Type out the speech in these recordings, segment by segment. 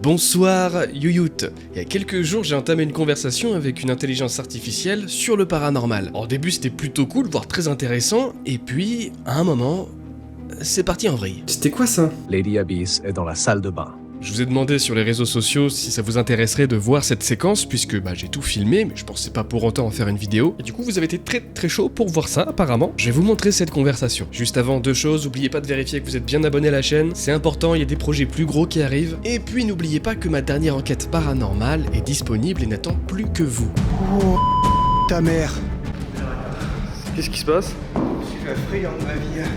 Bonsoir Youyut. Il y a quelques jours, j'ai entamé une conversation avec une intelligence artificielle sur le paranormal. Au début, c'était plutôt cool, voire très intéressant, et puis, à un moment, c'est parti en vrille. C'était quoi ça? Lady Abyss est dans la salle de bain. Je vous ai demandé sur les réseaux sociaux si ça vous intéresserait de voir cette séquence, puisque j'ai tout filmé, mais je pensais pas pour autant en faire une vidéo. Et du coup, vous avez été très chaud pour voir ça, apparemment. Je vais vous montrer cette conversation. Juste avant, deux choses, n'oubliez pas de vérifier que vous êtes bien abonné à la chaîne, c'est important, il y a des projets plus gros qui arrivent. Et puis, n'oubliez pas que ma dernière enquête paranormale est disponible et n'attend plus que vous. Oh, ta mère. Qu'est-ce qui se passe? Je suis effrayant de ma vie.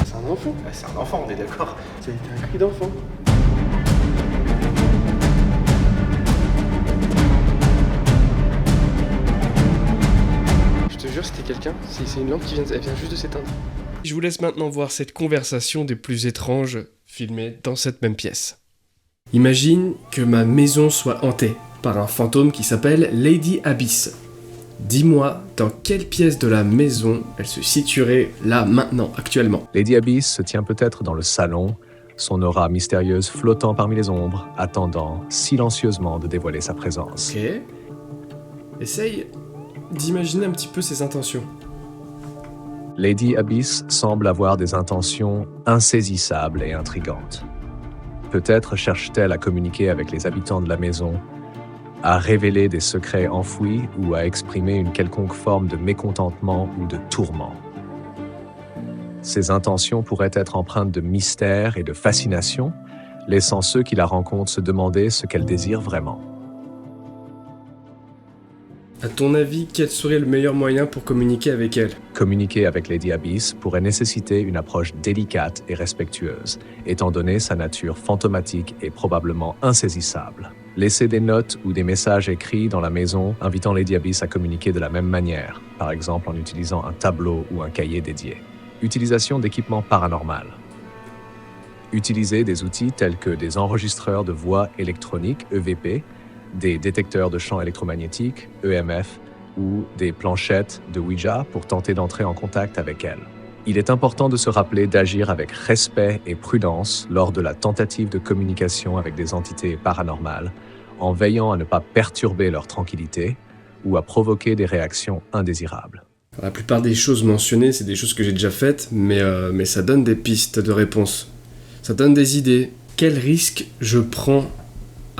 C'est un enfant? C'est un enfant, on est d'accord. Ça a été un cri d'enfant. Je te jure, c'était quelqu'un. C'est une lampe qui elle vient juste de s'éteindre. Je vous laisse maintenant voir cette conversation des plus étranges filmée dans cette même pièce. Imagine que ma maison soit hantée par un fantôme qui s'appelle Lady Abyss. Dis-moi dans quelle pièce de la maison elle se situerait là, maintenant, actuellement. Lady Abyss se tient peut-être dans le salon, son aura mystérieuse flottant parmi les ombres, attendant silencieusement de dévoiler sa présence. Ok. Essaye d'imaginer un petit peu ses intentions. Lady Abyss semble avoir des intentions insaisissables et intrigantes. Peut-être cherche-t-elle à communiquer avec les habitants de la maison, à révéler des secrets enfouis ou à exprimer une quelconque forme de mécontentement ou de tourment. Ses intentions pourraient être empreintes de mystère et de fascination, laissant ceux qui la rencontrent se demander ce qu'elle désire vraiment. À ton avis, quel serait le meilleur moyen pour communiquer avec elle? Communiquer avec Lady Abyss pourrait nécessiter une approche délicate et respectueuse, étant donné sa nature fantomatique et probablement insaisissable. Laisser des notes ou des messages écrits dans la maison invitant Lady Abyss à communiquer de la même manière, par exemple en utilisant un tableau ou un cahier dédié. Utilisation d'équipements paranormaux. Utiliser des outils tels que des enregistreurs de voix électroniques, EVP, des détecteurs de champs électromagnétiques, EMF, ou des planchettes de Ouija pour tenter d'entrer en contact avec elle. Il est important de se rappeler d'agir avec respect et prudence lors de la tentative de communication avec des entités paranormales, en veillant à ne pas perturber leur tranquillité ou à provoquer des réactions indésirables. La plupart des choses mentionnées, c'est des choses que j'ai déjà faites, mais ça donne des pistes de réponse. Ça donne des idées. Quel risque je prends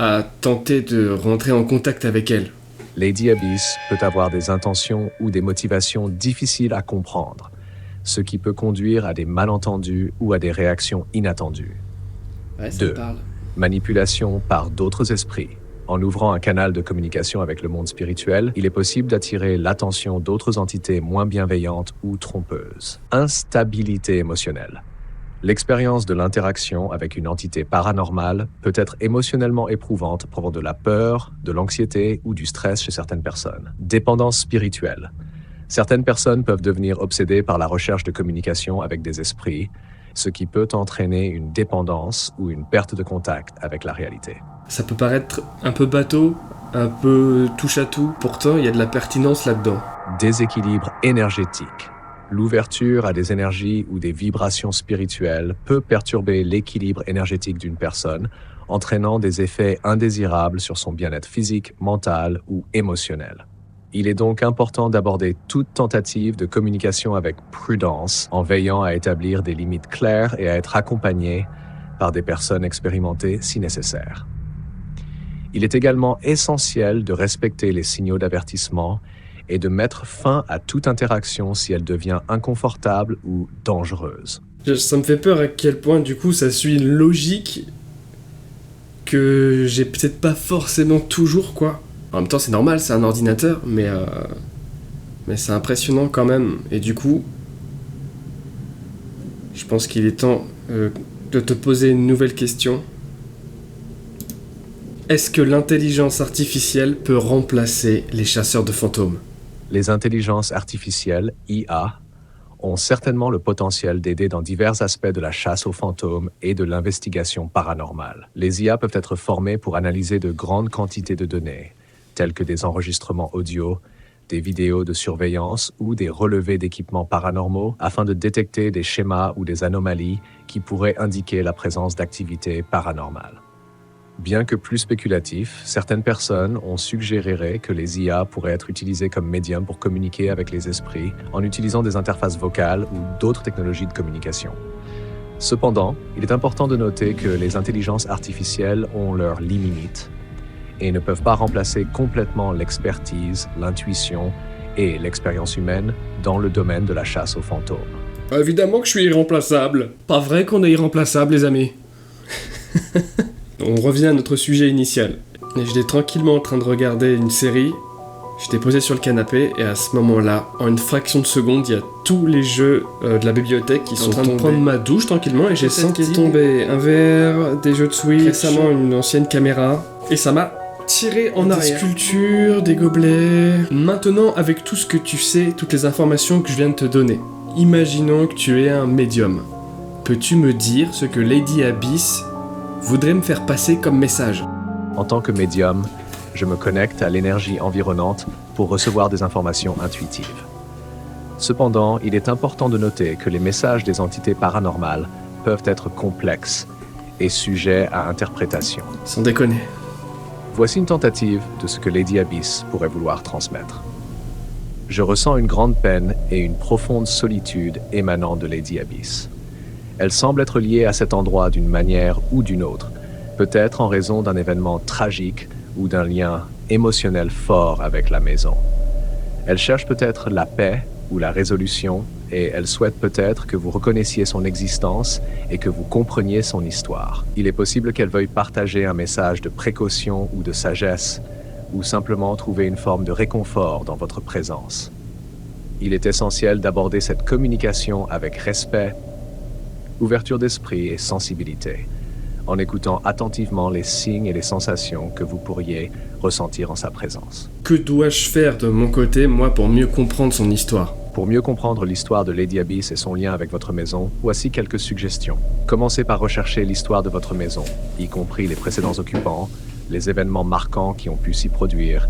à tenter de rentrer en contact avec elle? Lady Abyss peut avoir des intentions ou des motivations difficiles à comprendre, ce qui peut conduire à des malentendus ou à des réactions inattendues. Ouais, ça 2. me parle. Manipulation par d'autres esprits. En ouvrant un canal de communication avec le monde spirituel, il est possible d'attirer l'attention d'autres entités moins bienveillantes ou trompeuses. Instabilité émotionnelle. L'expérience de l'interaction avec une entité paranormale peut être émotionnellement éprouvante, provoquant de la peur, de l'anxiété ou du stress chez certaines personnes. Dépendance spirituelle. Certaines personnes peuvent devenir obsédées par la recherche de communication avec des esprits, ce qui peut entraîner une dépendance ou une perte de contact avec la réalité. Ça peut paraître un peu bateau, un peu touche-à-tout, pourtant il y a de la pertinence là-dedans. Déséquilibre énergétique. L'ouverture à des énergies ou des vibrations spirituelles peut perturber l'équilibre énergétique d'une personne, entraînant des effets indésirables sur son bien-être physique, mental ou émotionnel. Il est donc important d'aborder toute tentative de communication avec prudence, en veillant à établir des limites claires et à être accompagné par des personnes expérimentées si nécessaire. Il est également essentiel de respecter les signaux d'avertissement et de mettre fin à toute interaction si elle devient inconfortable ou dangereuse. Ça me fait peur à quel point du coup ça suit une logique que j'ai peut-être pas forcément toujours, quoi. En même temps c'est normal, c'est un ordinateur, mais c'est impressionnant quand même. Et du coup, je pense qu'il est temps de te poser une nouvelle question. Est-ce que l'intelligence artificielle peut remplacer les chasseurs de fantômes? Les intelligences artificielles, IA, ont certainement le potentiel d'aider dans divers aspects de la chasse aux fantômes et de l'investigation paranormale. Les IA peuvent être formées pour analyser de grandes quantités de données, telles que des enregistrements audio, des vidéos de surveillance ou des relevés d'équipements paranormaux, afin de détecter des schémas ou des anomalies qui pourraient indiquer la présence d'activités paranormales. Bien que plus spéculatif, certaines personnes ont suggéré que les IA pourraient être utilisées comme médium pour communiquer avec les esprits en utilisant des interfaces vocales ou d'autres technologies de communication. Cependant, il est important de noter que les intelligences artificielles ont leurs limites et ne peuvent pas remplacer complètement l'expertise, l'intuition et l'expérience humaine dans le domaine de la chasse aux fantômes. Évidemment que je suis irremplaçable. Pas vrai qu'on est irremplaçable, les amis. On revient à notre sujet initial. Et j'étais tranquillement en train de regarder une série. J'étais posé sur le canapé et à ce moment-là, en une fraction de seconde, il y a tous les jeux de la bibliothèque qui sont en train de prendre ma douche tranquillement et j'ai senti tomber un verre, des jeux de Switch, récemment une ancienne caméra et ça m'a tiré en arrière. Des sculptures, des gobelets. Maintenant, avec tout ce que tu sais, toutes les informations que je viens de te donner, imaginons que tu es un médium. Peux-tu me dire ce que Lady Abyss voudrait me faire passer comme message ? En tant que médium, je me connecte à l'énergie environnante pour recevoir des informations intuitives. Cependant, il est important de noter que les messages des entités paranormales peuvent être complexes et sujets à interprétation. Sans déconner. Voici une tentative de ce que Lady Abyss pourrait vouloir transmettre. Je ressens une grande peine et une profonde solitude émanant de Lady Abyss. Elle semble être liée à cet endroit d'une manière ou d'une autre, peut-être en raison d'un événement tragique ou d'un lien émotionnel fort avec la maison. Elle cherche peut-être la paix ou la résolution et elle souhaite peut-être que vous reconnaissiez son existence et que vous compreniez son histoire. Il est possible qu'elle veuille partager un message de précaution ou de sagesse ou simplement trouver une forme de réconfort dans votre présence. Il est essentiel d'aborder cette communication avec respect, ouverture d'esprit et sensibilité, en écoutant attentivement les signes et les sensations que vous pourriez ressentir en sa présence. Que dois-je faire de mon côté, moi, pour mieux comprendre son histoire ? Pour mieux comprendre l'histoire de Lady Abyss et son lien avec votre maison, voici quelques suggestions. Commencez par rechercher l'histoire de votre maison, y compris les précédents occupants, les événements marquants qui ont pu s'y produire,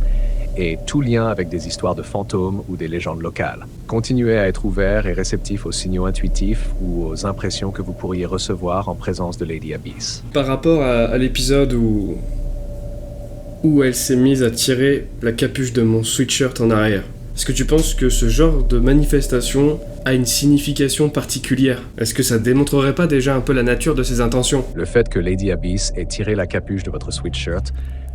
et tout lien avec des histoires de fantômes ou des légendes locales. Continuez à être ouvert et réceptif aux signaux intuitifs ou aux impressions que vous pourriez recevoir en présence de Lady Abyss. Par rapport à l'épisode où elle s'est mise à tirer la capuche de mon sweatshirt en arrière, est-ce que tu penses que ce genre de manifestation a une signification particulière ? Est-ce que ça démontrerait pas déjà un peu la nature de ses intentions ? Le fait que Lady Abyss ait tiré la capuche de votre sweatshirt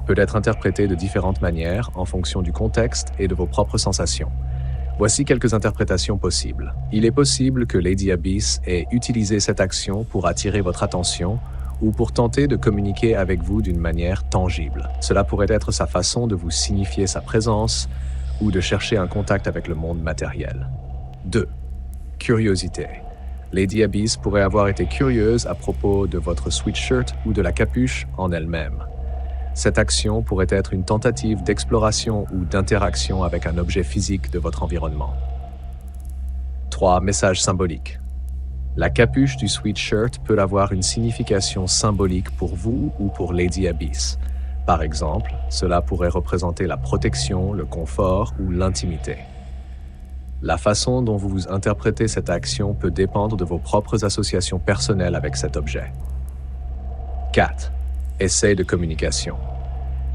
peut être interprété de différentes manières en fonction du contexte et de vos propres sensations. Voici quelques interprétations possibles. Il est possible que Lady Abyss ait utilisé cette action pour attirer votre attention ou pour tenter de communiquer avec vous d'une manière tangible. Cela pourrait être sa façon de vous signifier sa présence ou de chercher un contact avec le monde matériel. 2. Curiosité. Lady Abyss pourrait avoir été curieuse à propos de votre sweatshirt ou de la capuche en elle-même. Cette action pourrait être une tentative d'exploration ou d'interaction avec un objet physique de votre environnement. 3. Message symbolique. La capuche du sweatshirt peut avoir une signification symbolique pour vous ou pour Lady Abyss. Par exemple, cela pourrait représenter la protection, le confort ou l'intimité. La façon dont vous interprétez cette action peut dépendre de vos propres associations personnelles avec cet objet. 4. Essai de communication.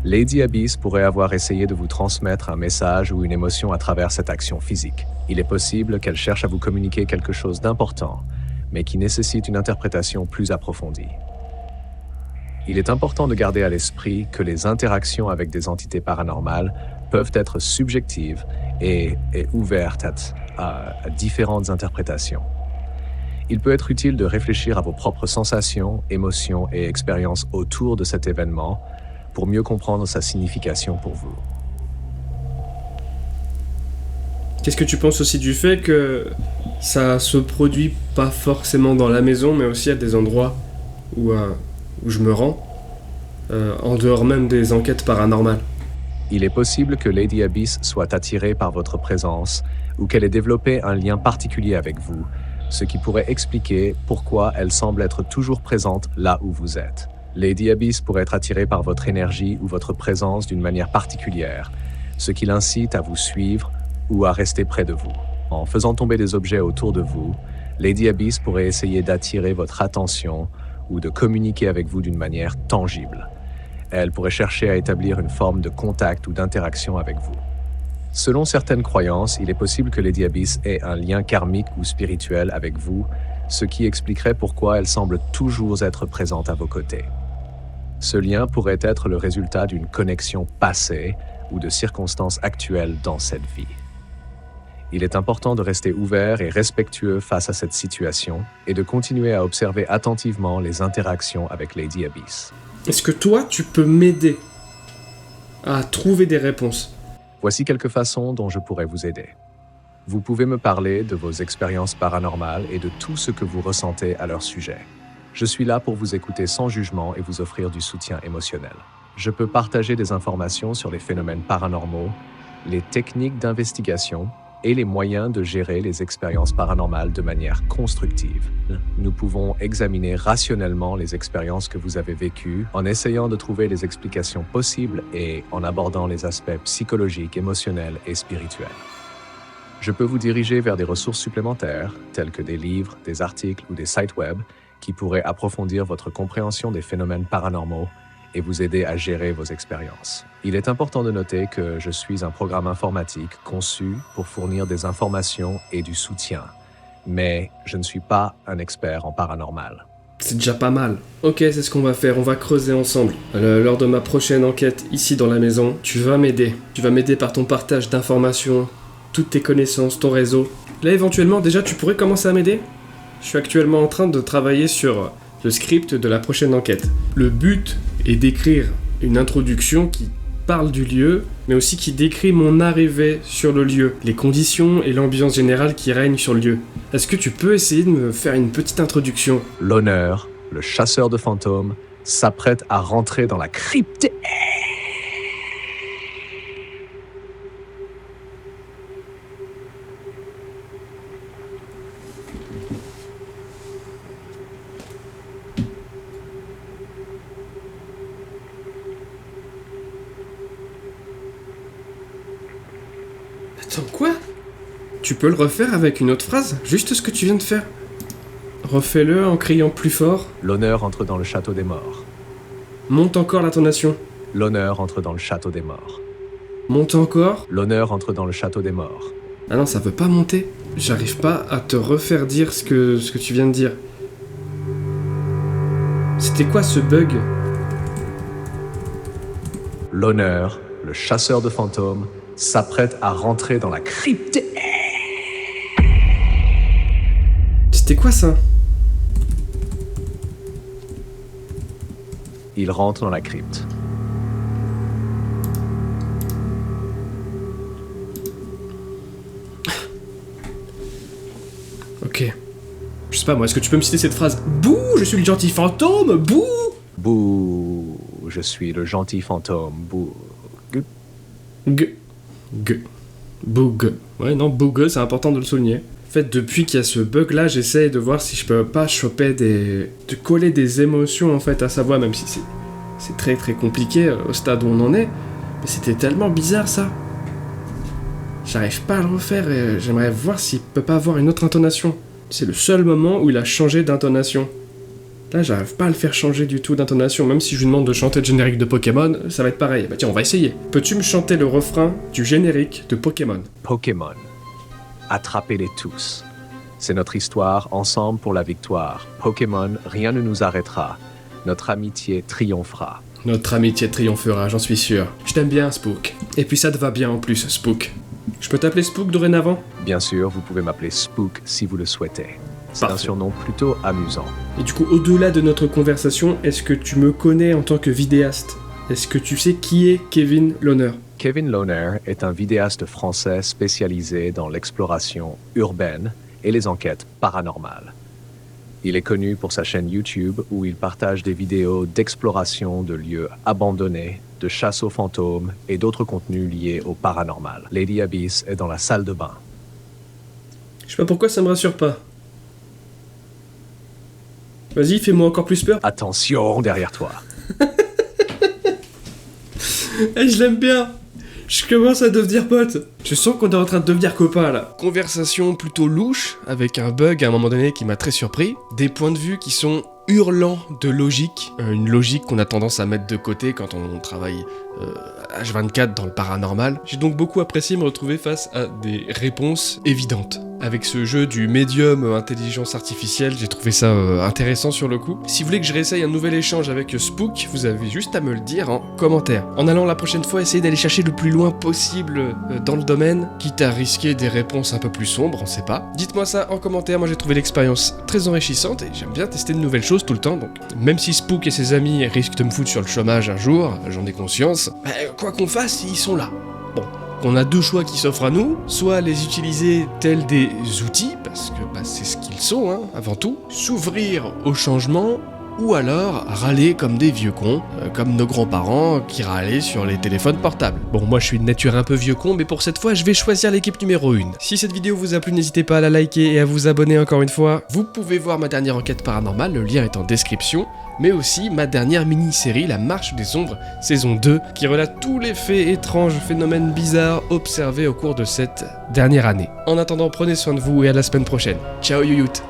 Lady Abyss pourrait avoir essayé de vous transmettre un message ou une émotion à travers cette action physique. Il est possible qu'elle cherche à vous communiquer quelque chose d'important, mais qui nécessite une interprétation plus approfondie. Il est important de garder à l'esprit que les interactions avec des entités paranormales peuvent être subjectives et ouvertes à différentes interprétations. Il peut être utile de réfléchir à vos propres sensations, émotions et expériences autour de cet événement pour mieux comprendre sa signification pour vous. Qu'est-ce que tu penses aussi du fait que ça se produit pas forcément dans la maison, mais aussi à des endroits où je me rends, en dehors même des enquêtes paranormales ? Il est possible que Lady Abyss soit attirée par votre présence ou qu'elle ait développé un lien particulier avec vous, ce qui pourrait expliquer pourquoi elle semble être toujours présente là où vous êtes. Lady Abyss pourrait être attirée par votre énergie ou votre présence d'une manière particulière, ce qui l'incite à vous suivre ou à rester près de vous. En faisant tomber des objets autour de vous, Lady Abyss pourrait essayer d'attirer votre attention ou de communiquer avec vous d'une manière tangible. Elle pourrait chercher à établir une forme de contact ou d'interaction avec vous. Selon certaines croyances, il est possible que Lady Abyss ait un lien karmique ou spirituel avec vous, ce qui expliquerait pourquoi elle semble toujours être présente à vos côtés. Ce lien pourrait être le résultat d'une connexion passée ou de circonstances actuelles dans cette vie. Il est important de rester ouvert et respectueux face à cette situation et de continuer à observer attentivement les interactions avec Lady Abyss. Est-ce que toi, tu peux m'aider à trouver des réponses? Voici quelques façons dont je pourrais vous aider. Vous pouvez me parler de vos expériences paranormales et de tout ce que vous ressentez à leur sujet. Je suis là pour vous écouter sans jugement et vous offrir du soutien émotionnel. Je peux partager des informations sur les phénomènes paranormaux, les techniques d'investigation et les moyens de gérer les expériences paranormales de manière constructive. Nous pouvons examiner rationnellement les expériences que vous avez vécues en essayant de trouver les explications possibles et en abordant les aspects psychologiques, émotionnels et spirituels. Je peux vous diriger vers des ressources supplémentaires, telles que des livres, des articles ou des sites web, qui pourraient approfondir votre compréhension des phénomènes paranormaux et vous aider à gérer vos expériences. Il est important de noter que je suis un programme informatique conçu pour fournir des informations et du soutien, mais je ne suis pas un expert en paranormal. C'est déjà pas mal. Ok, c'est ce qu'on va faire, on va creuser ensemble. Lors de ma prochaine enquête ici dans la maison, tu vas m'aider. Tu vas m'aider par ton partage d'informations, toutes tes connaissances, ton réseau. Là, éventuellement, déjà, tu pourrais commencer à m'aider? Je suis actuellement en train de travailler sur le script de la prochaine enquête. Le but est d'écrire une introduction qui parle du lieu, mais aussi qui décrit mon arrivée sur le lieu, les conditions et l'ambiance générale qui règnent sur le lieu. Est-ce que tu peux essayer de me faire une petite introduction? L'honneur, le chasseur de fantômes, s'apprête à rentrer dans la crypte. Attends, quoi? Tu peux le refaire avec une autre phrase? Juste ce que tu viens de faire. Refais-le en criant plus fort. L'honneur entre dans le château des morts. Monte encore l'intonation. L'honneur entre dans le château des morts. Monte encore. L'honneur entre dans le château des morts. Ah non, ça veut pas monter. J'arrive pas à te refaire dire ce que tu viens de dire. C'était quoi ce bug? L'honneur, le chasseur de fantômes, s'apprête à rentrer dans la crypte. C'était quoi ça? Il rentre dans la crypte. Ok. Je sais pas moi, est-ce que tu peux me citer cette phrase? Bouh, je suis le gentil fantôme, bouh! Bouh, je suis le gentil fantôme, bouh. G. Bug. Ouais, non, bug, c'est important de le souligner. En fait, depuis qu'il y a ce bug-là, j'essaye de voir si je peux pas choper de coller des émotions, en fait, à sa voix, même si c'est très très compliqué au stade où on en est. Mais c'était tellement bizarre, ça. J'arrive pas à le refaire et j'aimerais voir s'il peut pas avoir une autre intonation. C'est le seul moment où il a changé d'intonation. Là, j'arrive pas à le faire changer du tout d'intonation, même si je lui demande de chanter le générique de Pokémon, ça va être pareil. Bah tiens, on va essayer. Peux-tu me chanter le refrain du générique de Pokémon? Pokémon. Attrapez-les tous. C'est notre histoire, ensemble pour la victoire. Pokémon, rien ne nous arrêtera. Notre amitié triomphera. Notre amitié triomphera, j'en suis sûr. Je t'aime bien, Spook. Et puis ça te va bien en plus, Spook. Je peux t'appeler Spook dorénavant? Bien sûr, vous pouvez m'appeler Spook si vous le souhaitez. C'est un Parfait. surnom plutôt amusant. Et du coup, au-delà de notre conversation, est-ce que tu me connais en tant que vidéaste? Est-ce que tu sais qui est Kevin Loner? Kevin Loner est un vidéaste français spécialisé dans l'exploration urbaine et les enquêtes paranormales. Il est connu pour sa chaîne YouTube où il partage des vidéos d'exploration de lieux abandonnés, de chasse aux fantômes et d'autres contenus liés au paranormal. Lady Abyss est dans la salle de bain. Je sais pas pourquoi ça me rassure pas. Vas-y, fais-moi encore plus peur. Attention derrière toi. Eh, je l'aime bien. Je commence à devenir pote. Je sens qu'on est en train de devenir copains là. Conversation plutôt louche, avec un bug à un moment donné qui m'a très surpris. Des points de vue qui sont hurlant de logique, une logique qu'on a tendance à mettre de côté quand on travaille H24 dans le paranormal. J'ai donc beaucoup apprécié me retrouver face à des réponses évidentes. Avec ce jeu du médium intelligence artificielle, j'ai trouvé ça intéressant sur le coup. Si vous voulez que je réessaye un nouvel échange avec Spook, vous avez juste à me le dire en commentaire. En allant la prochaine fois essayer d'aller chercher le plus loin possible dans le domaine, quitte à risquer des réponses un peu plus sombres, on sait pas. Dites-moi ça en commentaire, moi j'ai trouvé l'expérience très enrichissante et j'aime bien tester de nouvelles choses tout le temps, donc même si Spook et ses amis risquent de me foutre sur le chômage un jour, j'en ai conscience, quoi qu'on fasse, ils sont là. Bon. On a deux choix qui s'offrent à nous, soit les utiliser tels des outils, parce que c'est ce qu'ils sont, hein, avant tout, s'ouvrir au changement, ou alors râler comme des vieux cons, comme nos grands-parents qui râlaient sur les téléphones portables. Bon, moi je suis de nature un peu vieux con, mais pour cette fois je vais choisir l'équipe numéro 1. Si cette vidéo vous a plu, n'hésitez pas à la liker et à vous abonner encore une fois. Vous pouvez voir ma dernière enquête paranormale, le lien est en description, mais aussi ma dernière mini-série, La Marche des Ombres, saison 2, qui relate tous les faits étranges, phénomènes bizarres observés au cours de cette dernière année. En attendant, prenez soin de vous et à la semaine prochaine. Ciao youyout.